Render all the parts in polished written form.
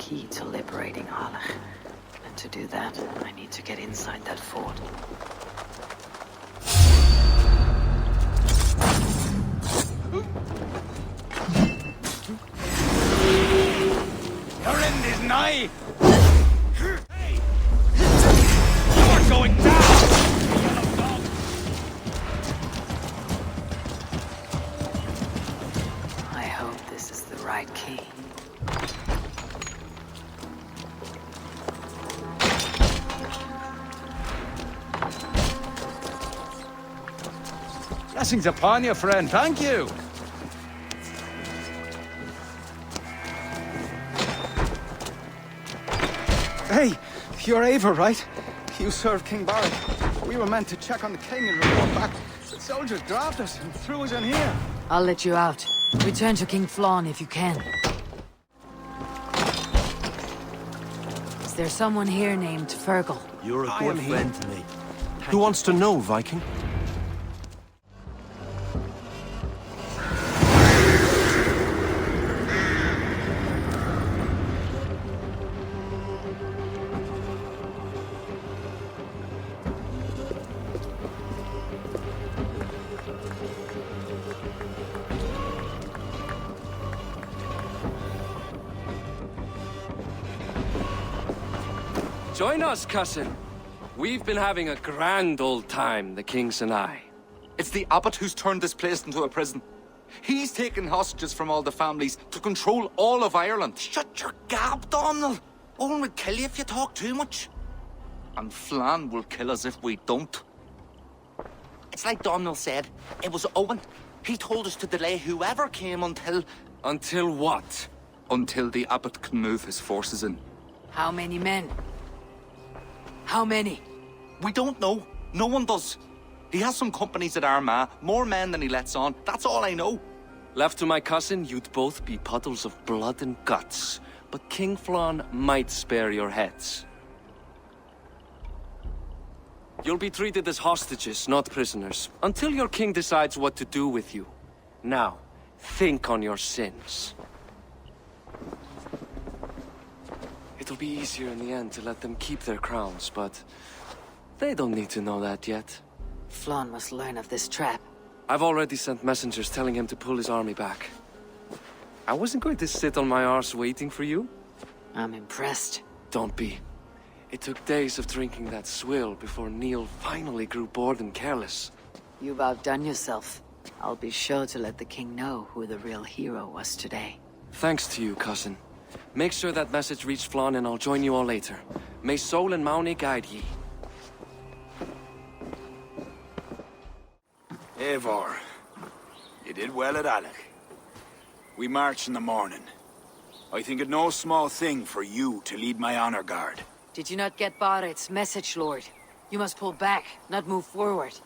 key to liberating Harlech. And to do that, I need to get inside that fort. Your end is nigh! Hey! You're going down! You yellow dog! I hope this is the right key. Blessings upon you, friend. Thank you. Hey, you're Ava, right? You served King Barrett. We were meant to check on the king and report back. The soldiers dropped us and threw us in here. I'll let you out. Return to King Flann if you can. Is there someone here named Fergal? You're a good friend to me. Who wants to know, Viking? Join us, cousin. We've been having a grand old time, the kings and I. It's the abbot who's turned this place into a prison. He's taken hostages from all the families to control all of Ireland. Shut your gab, Domhnall. Owen will kill you if you talk too much. And Flann will kill us if we don't. It's like Domhnall said. It was Owen. He told us to delay whoever came until... Until what? Until the abbot can move his forces in. How many men? How many? We don't know. No one does. He has some companies at Armagh, more men than he lets on. That's all I know. Left to my cousin, you'd both be puddles of blood and guts. But King Flann might spare your heads. You'll be treated as hostages, not prisoners, until your king decides what to do with you. Now, think on your sins. It'll be easier in the end to let them keep their crowns, but they don't need to know that yet. Flann must learn of this trap. I've already sent messengers telling him to pull his army back. I wasn't going to sit on my arse waiting for you. I'm impressed. Don't be. It took days of drinking that swill before Neil finally grew bored and careless. You've outdone yourself. I'll be sure to let the king know who the real hero was today. Thanks to you, cousin. Make sure that message reached Flann and I'll join you all later. May Sol and Mauni guide ye. Eivor, you did well at Alec. We march in the morning. I think it no small thing for you to lead my honor guard. Did you not get Barrett's message, Lord? You must pull back, not move forward.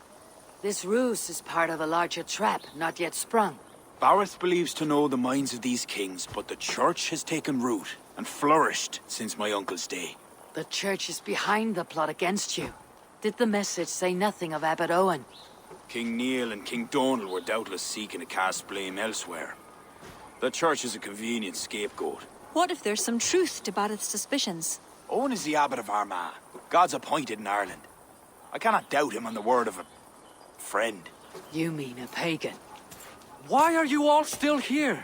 This ruse is part of a larger trap, not yet sprung. Barrett believes to know the minds of these kings, but the church has taken root and flourished since my uncle's day. The church is behind the plot against you. Did the message say nothing of Abbot Owen? King Neil and King Donald were doubtless seeking to cast blame elsewhere. The church is a convenient scapegoat. What if there's some truth to Barrett's suspicions? Owen is the abbot of Armagh, God's appointed in Ireland. I cannot doubt him on the word of a friend. You mean a pagan? Why are you all still here?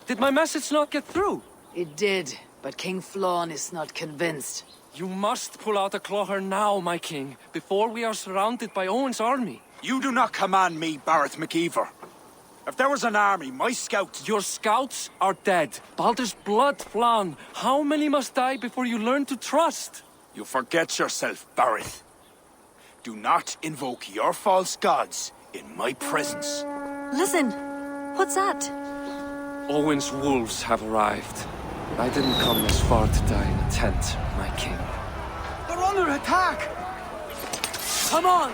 Did my message not get through? It did, but King Flann is not convinced. You must pull out a clawher now, my king, before we are surrounded by Owen's army. You do not command me, Barrett McIver. If there was an army, my scouts... Your scouts are dead. Baldur's blood, Flann. How many must die before you learn to trust? You forget yourself, Barrett. Do not invoke your false gods in my presence. Listen, what's that? Owen's wolves have arrived. I didn't come this far to die in a tent, my king. They're under attack! Come on!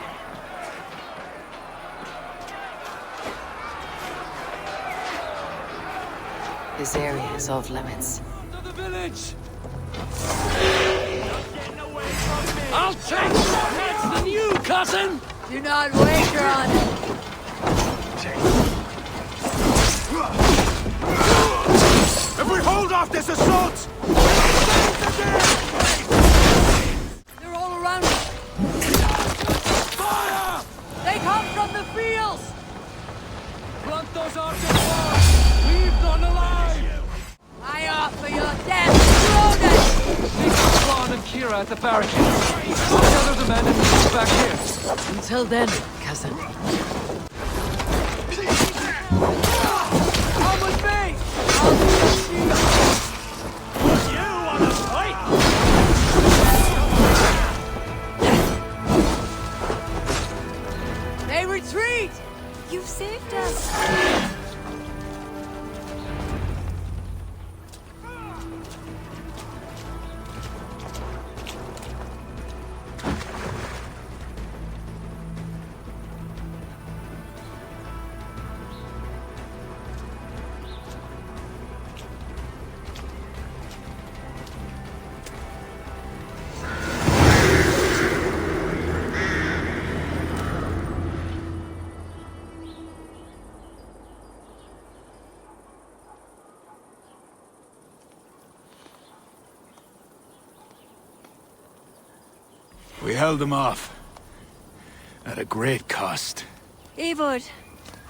This area is off limits. To the village! I'll take more heads than you, cousin! Do not wager on it! If we hold off this assault, Plant those archers fast! Leave none alive! I offer your death, Druids! Leave Flan and Kira at the barricade. Gather the men and move back here. Until then, cousin. Come with me! I'll be your shield! You wanna fight? They retreat! You've saved us. We held them off. At a great cost. Eivor,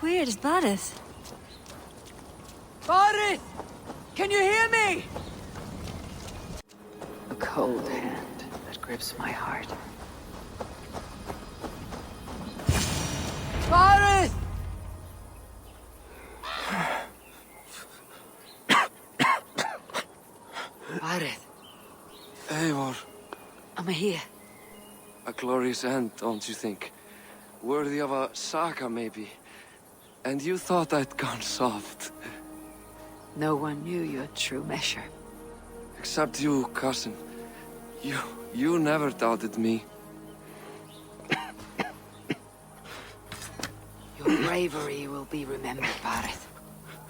where is Varith? Varith! Can you hear me? A cold hand that grips my heart. Varith! Varith, Eivor, I'm here. a glorious end, don't you think? Worthy of a saga, maybe. And you thought I'd gone soft. No one knew your true measure. Except you, cousin. You never doubted me. Your bravery will be remembered, Varith.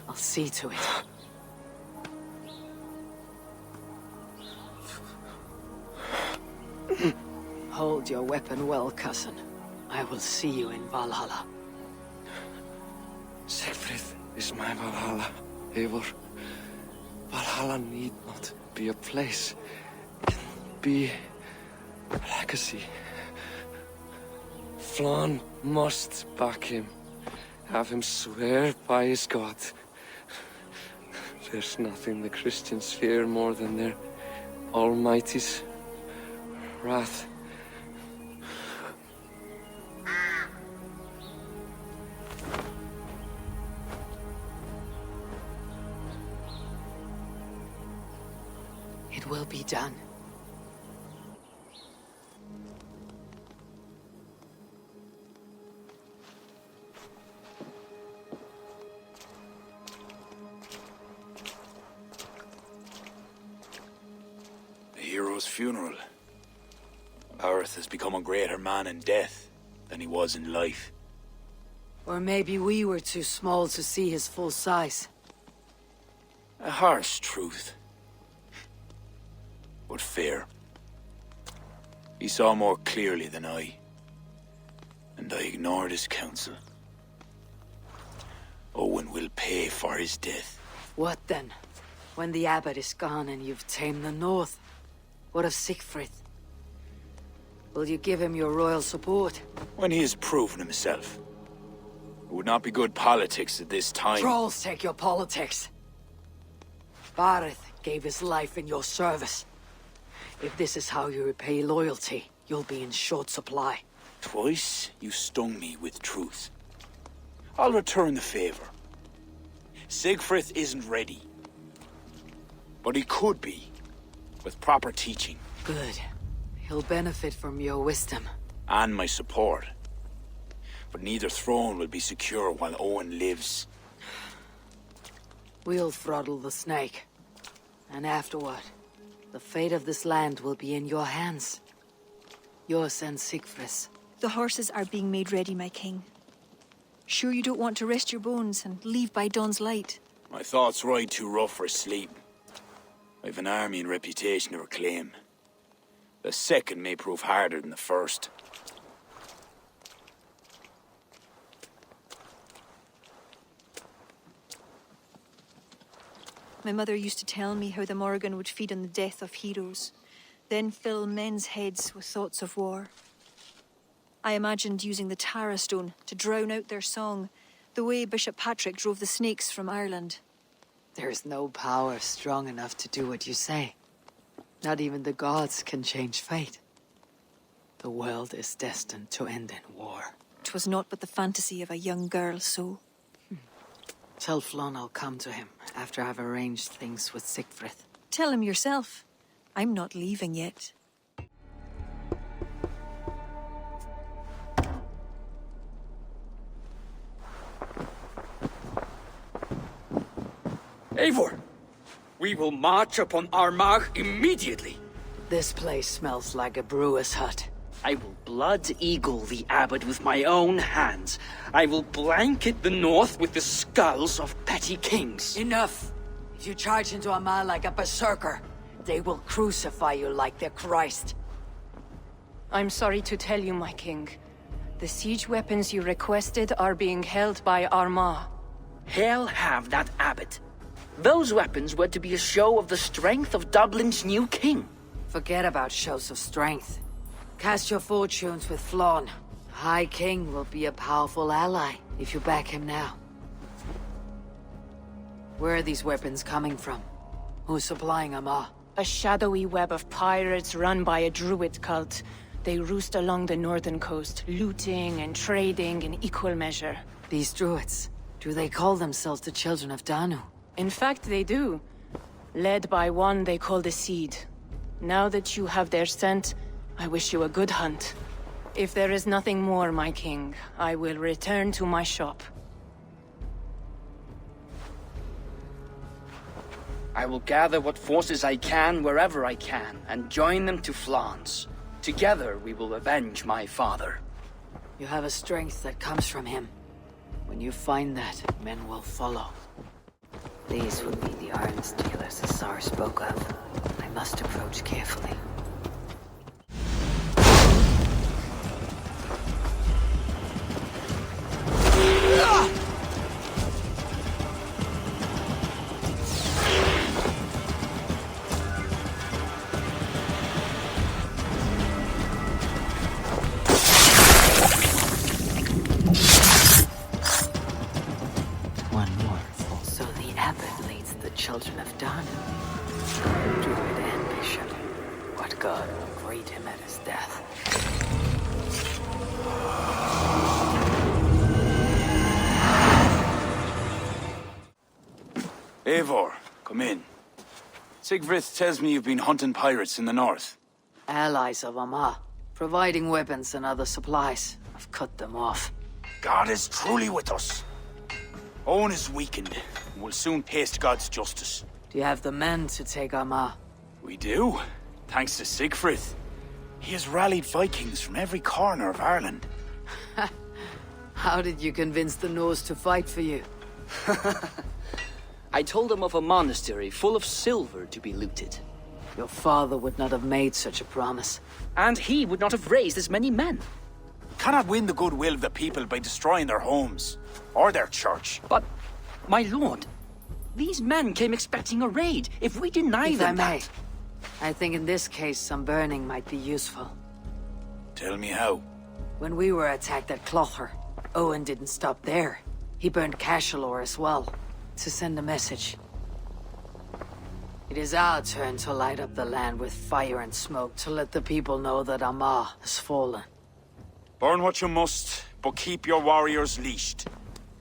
I'll see to it. Hold your weapon well, cousin. I will see you in Valhalla. Siegfried is my Valhalla, Eivor. Valhalla need not be a place. It can be a legacy. Flan must back him. Have him swear by his God. There's nothing the Christians fear more than their Almighty's wrath. It will be done. A hero's funeral. Earth has become a greater man in death than he was in life. Or maybe we were too small to see his full size. A harsh truth. But fair. He saw more clearly than I. And I ignored his counsel. Owen will pay for his death. What then? When the abbot is gone and you've tamed the north? What of Siegfried? Will you give him your royal support? When he has proven himself. It would not be good politics at this time. Trolls take your politics. Varith gave his life in your service. If this is how you repay loyalty, you'll be in short supply. Twice you stung me with truth. I'll return the favor. Siegfried isn't ready. But he could be, with proper teaching. Good. He'll benefit from your wisdom. And my support. But neither throne will be secure while Owen lives. We'll throttle the snake. And afterward, the fate of this land will be in your hands. Yours and Siegfried's. The horses are being made ready, my king. Sure you don't want to rest your bones and leave by dawn's light? My thoughts ride too rough for sleep. I've an army and reputation to reclaim. The second may prove harder than the first. My mother used to tell me how the Morrigan would feed on the death of heroes, then fill men's heads with thoughts of war. I imagined using the Tara Stone to drown out their song The way Bishop Patrick drove the snakes from Ireland. There is no power strong enough to do what you say. Not even the gods can change fate. The world is destined to end in war. 'Twas not but the fantasy of a young girl's soul. Tell Flon I'll come to him after I've arranged things with Siegfried. Tell him yourself. I'm not leaving yet. Eivor, we will march upon Armagh immediately. This place smells like a brewer's hut. I will blood eagle the abbot with my own hands. I will blanket the north with the skulls of petty kings. Enough! If you charge into Armagh like a berserker, they will crucify you like their Christ. I'm sorry to tell you, my king. The siege weapons you requested are being held by Armagh. Hell have that abbot. Those weapons were to be a show of the strength of Dublin's new king. Forget about shows of strength. Cast your fortunes with Flon. High King will be a powerful ally if you back him now. Where are these weapons coming from? Who's supplying Armagh? A shadowy web of pirates run by a druid cult. They roost along the northern coast, looting and trading in equal measure. These druids, do they call themselves the Children of Danu? In fact, they do. Led by one they call the Seed. Now that you have their scent, I wish you a good hunt. If there is nothing more, my king, I will return to my shop. I will gather what forces I can wherever I can, and join them to Flans. Together we will avenge my father. You have a strength that comes from him. When you find that, men will follow. These would be the arms dealers Assar spoke of. I must approach carefully. One more. So the abbot leads the children of Danu. Druid and bishop. What god will greet him at his death? Eivor, come in. Siegfried tells me you've been hunting pirates in the north. Allies of Armagh, providing weapons and other supplies. I've cut them off. God is truly with us. Owen is weakened, and will soon taste God's justice. Do you have the men to take Armagh? We do, thanks to Siegfried. He has rallied Vikings from every corner of Ireland. How did you convince the Norse to fight for you? I told them of a monastery full of silver to be looted. Your father would not have made such a promise. And he would not have raised as many men. Cannot win the goodwill of the people by destroying their homes, or their church. But, my lord, these men came expecting a raid. If we deny If them I may, that... I think in this case some burning might be useful. Tell me how. When we were attacked at Clogher, Owen didn't stop there. He burned Cashelor as well, to send a message. It is our turn to light up the land with fire and smoke to let the people know that Armagh has fallen. Burn what you must, but keep your warriors leashed.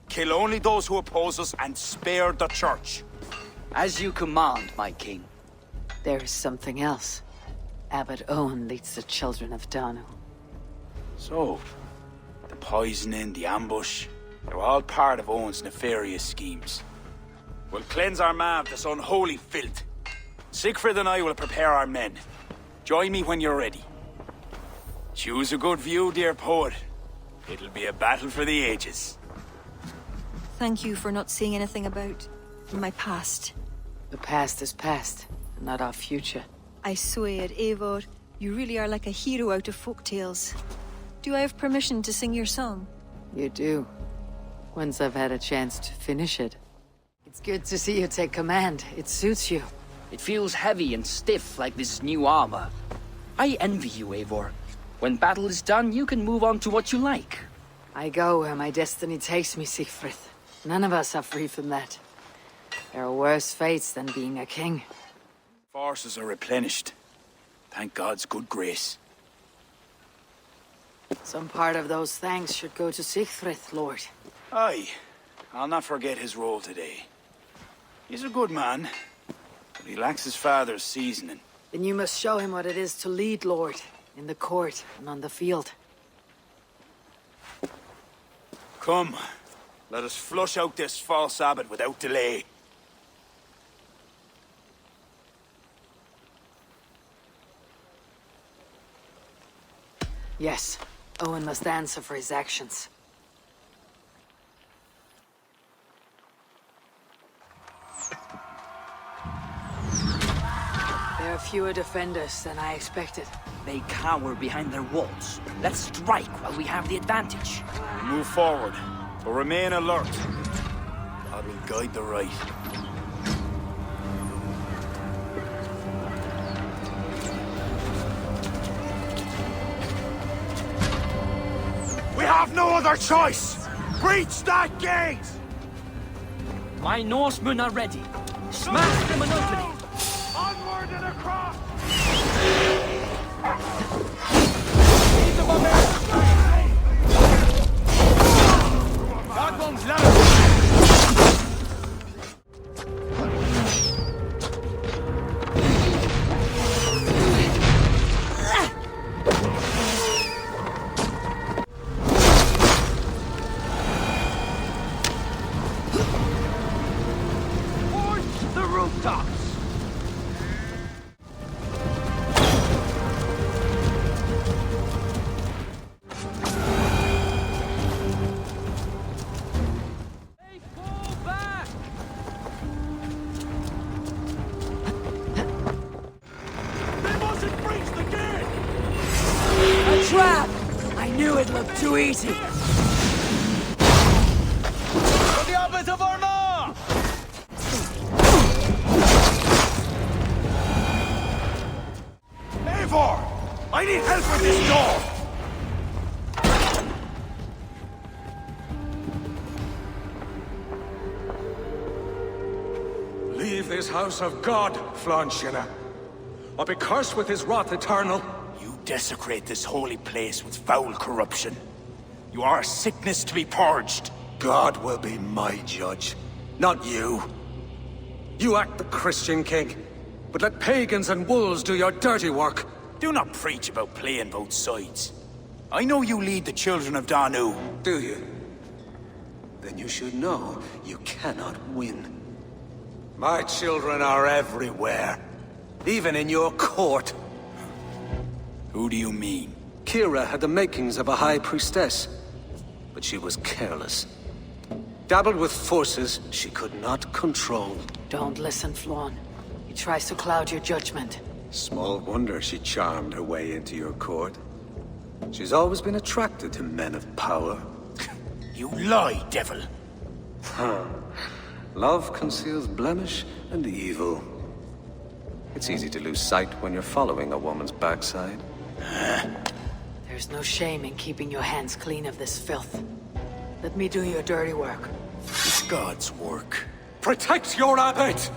Kill only those who oppose us and spare the church. As you command, my king. There is something else. Abbot Owen leads the children of Danu. So, the poisoning, the ambush, they're all part of Owen's nefarious schemes. We'll cleanse Armagh of this unholy filth. Siegfried and I will prepare our men. Join me when you're ready. Choose a good view, dear poet. It'll be a battle for the ages. Thank you for not saying anything about my past. The past is past, and not our future. I swear, Eivor, you really are like a hero out of folk tales. Do I have permission to sing your song? You do. Once I've had a chance to finish it. It's good to see you take command. It suits you. It feels heavy and stiff like this new armor. I envy you, Eivor. When battle is done, you can move on to what you like. I go where my destiny takes me, Siegfried. None of us are free from that. There are worse fates than being a king. Forces are replenished. Thank God's good grace. Some part of those thanks should go to Siegfried, Lord. Aye, I'll not forget his role today. He's a good man, but he lacks his father's seasoning. Then you must show him what it is to lead, Lord, in the court and on the field. Come, let us flush out this false abbot without delay. Yes, Owen must answer for his actions. There are fewer defenders than I expected. They cower behind their walls. Let's strike while we have the advantage. Move forward, but remain alert. God will guide the right. We have no other choice! Breach that gate! My Norsemen are ready. Smash them an opening! Onward and across! The rooftops! A trap! I knew it looked too easy. For the Abbot of Armagh! Eivor! I need help with this door! Leave this house of God, Flanchina, or be cursed with his wrath eternal. You desecrate this holy place with foul corruption. You are a sickness to be purged. God will be my judge, not you. You act the Christian king, but let pagans and wolves do your dirty work. Do not preach about playing both sides. I know you lead the children of Danu. Do you? Then you should know you cannot win. My children are everywhere, even in your court. Who do you mean? Kira had the makings of a high priestess, but she was careless. Dabbled with forces she could not control. Don't listen, Flawn. He tries to cloud your judgment. Small wonder she charmed her way into your court. She's always been attracted to men of power. You lie, devil! Love conceals blemish and evil. It's easy to lose sight when you're following a woman's backside. There's no shame in keeping your hands clean of this filth. Let me do your dirty work. It's God's work. Protect your abbot!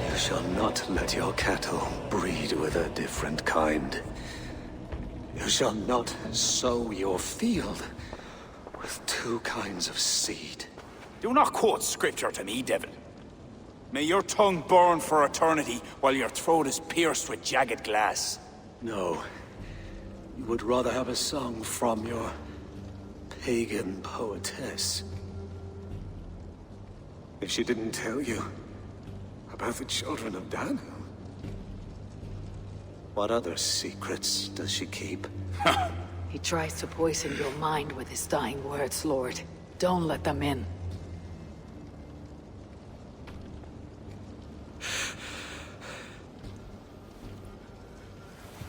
You shall not let your cattle breed with a different kind. You shall not sow your field with two kinds of seed. Do not quote scripture to me, devil. May your tongue burn for eternity while your throat is pierced with jagged glass. No. You would rather have a song from your pagan poetess. If she didn't tell you about the children of Danu, what other secrets does she keep? He tries to poison your mind with his dying words, Lord. Don't let them in.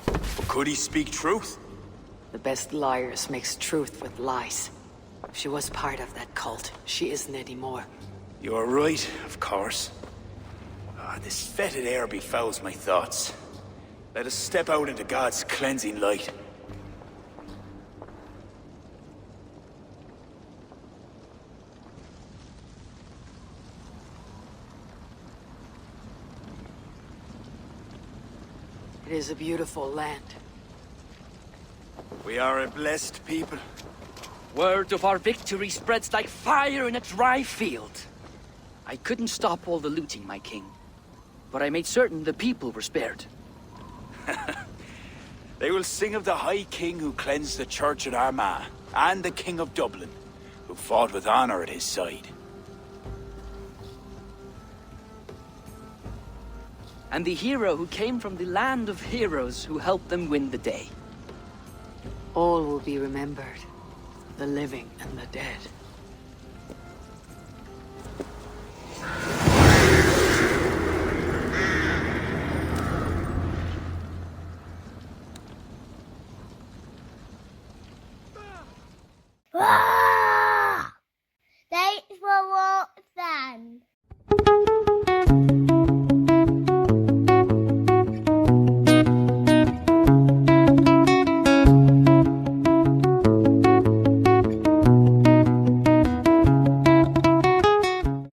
But Could he speak truth? The best liars mix truth with lies. She was part of that cult. She isn't anymore. You're right, of course. This fetid air befouls my thoughts. Let us step out into God's cleansing light. It is a beautiful land. We are a blessed people. Word of our victory spreads like fire in a dry field. I couldn't stop all the looting, my king. But I made certain the people were spared. They will sing of the High King who cleansed the church at Armagh, and the King of Dublin, who fought with honor at his side. And the hero who came from the land of heroes who helped them win the day. All will be remembered. The living and the dead.